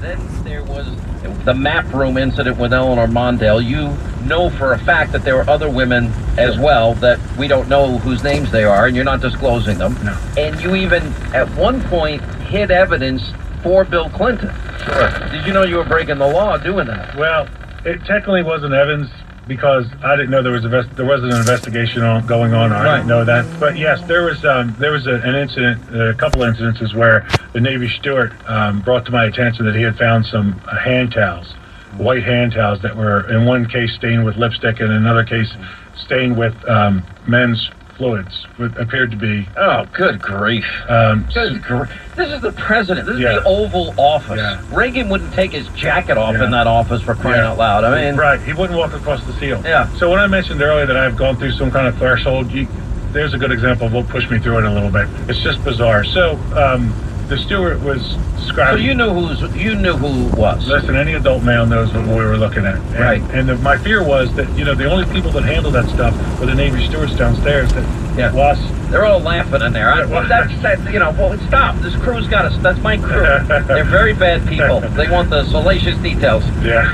Then there was the map room incident with Eleanor Mondale. You know for a fact that there were other women as well that we don't know whose names they are, and you're not disclosing them. No. And you even, at one point, hid evidence for Bill Clinton. Sure. Did you know you were breaking the law doing that? Well, it technically wasn't evidence because I didn't know there was an investigation going on. Or I didn't know that. But yes, there was an incident, a couple incidences where the Navy steward brought to my attention that he had found some hand towels, white hand towels that were in one case stained with lipstick and in another case stained with men's fluids, what appeared to be. Oh, good grief. This is the president. This is the Oval Office. Yeah. Reagan wouldn't take his jacket off in that office for crying out loud. I mean, right. He wouldn't walk across the field. Yeah. So when I mentioned earlier that I've gone through some kind of threshold, there's a good example of what pushed me through it a little bit. It's just bizarre. So the steward was describing. So you knew who it was. Listen, any adult male knows what we were looking at. And, right. And my fear was that, the only people that handled that stuff were the Navy stewards downstairs that was. They're all laughing in there. Stop. This crew's got us. That's my crew. They're very bad people. They want the salacious details. Yeah.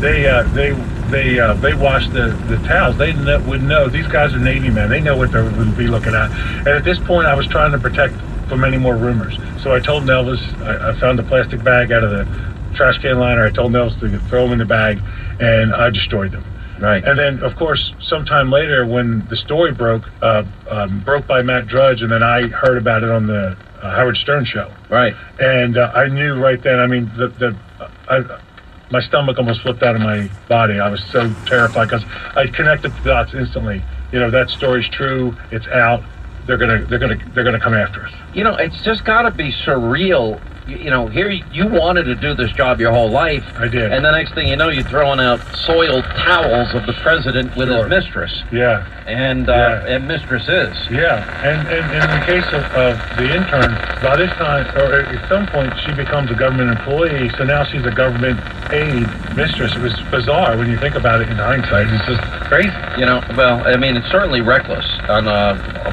They wash the towels. They would know. These guys are Navy men. They know what they would be looking at. And at this point, I was trying to protect from any more rumors. So I told Nelvis, I found a plastic bag out of the trash can liner. I told Nelvis to throw them in the bag, and I destroyed them. Right. And then, of course, sometime later, when the story broke by Matt Drudge, and then I heard about it on the Howard Stern show. Right. And I knew right then. I mean, my stomach almost flipped out of my body. I was so terrified because I connected the dots instantly. That story's true. It's out. They're gonna come after us. It's just got to be surreal. Here you wanted to do this job your whole life. I did. And the next thing you know, you're throwing out soiled towels of the president with his mistress. Yeah. And mistresses. Yeah. And in the case of the intern, by this time, or at some point, she becomes a government employee. So now she's a government paid mistress. It was bizarre when you think about it in hindsight. It's just crazy. Well, I mean, it's certainly reckless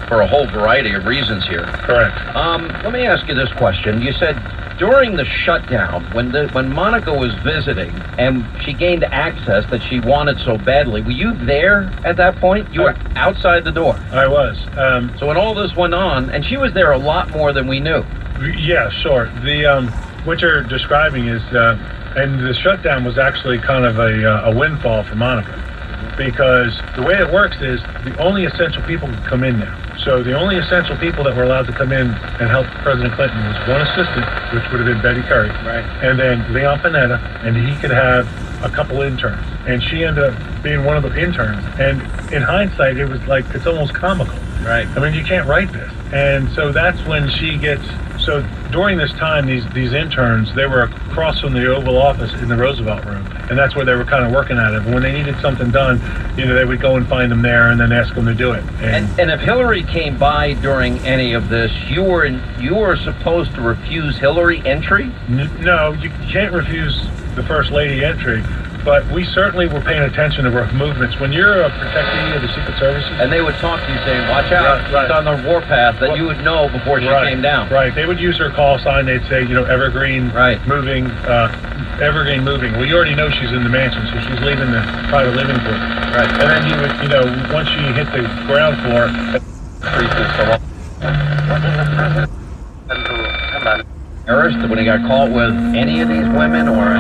for a whole variety of reasons here. Correct. Let me ask you this question. You said during the shutdown, when Monica was visiting and she gained access that she wanted so badly, were you there at that point? You were outside the door. I was. So when all this went on, and she was there a lot more than we knew. Yeah, sure. What you're describing is, and the shutdown was actually kind of a windfall for Monica, because the way it works is the only essential people could come in now. So the only essential people that were allowed to come in and help President Clinton was one assistant, which would have been Betty Curry, right, and then Leon Panetta, and he could have a couple interns. And she ended up being one of the interns. And in hindsight, it was like, it's almost comical. Right. I mean, you can't write this. And so that's when she gets. So during this time, these interns, they were across from the Oval Office in the Roosevelt Room, and that's where they were kind of working at it. When they needed something done, they would go and find them there and then ask them to do it. And if Hillary came by during any of this, you were supposed to refuse Hillary entry? No, you can't refuse the First Lady entry. But we certainly were paying attention to her movements. When you're a protectee of the Secret Services... And they would talk to you saying, watch out, she's on the warpath, that you would know before she came down. Right. They would use her call sign. They'd say, evergreen moving, evergreen moving. Well, you already know she's in the mansion, so she's leaving the private living quarters. Right. And then you would, once you hit the ground floor... When he got caught with any of these women or...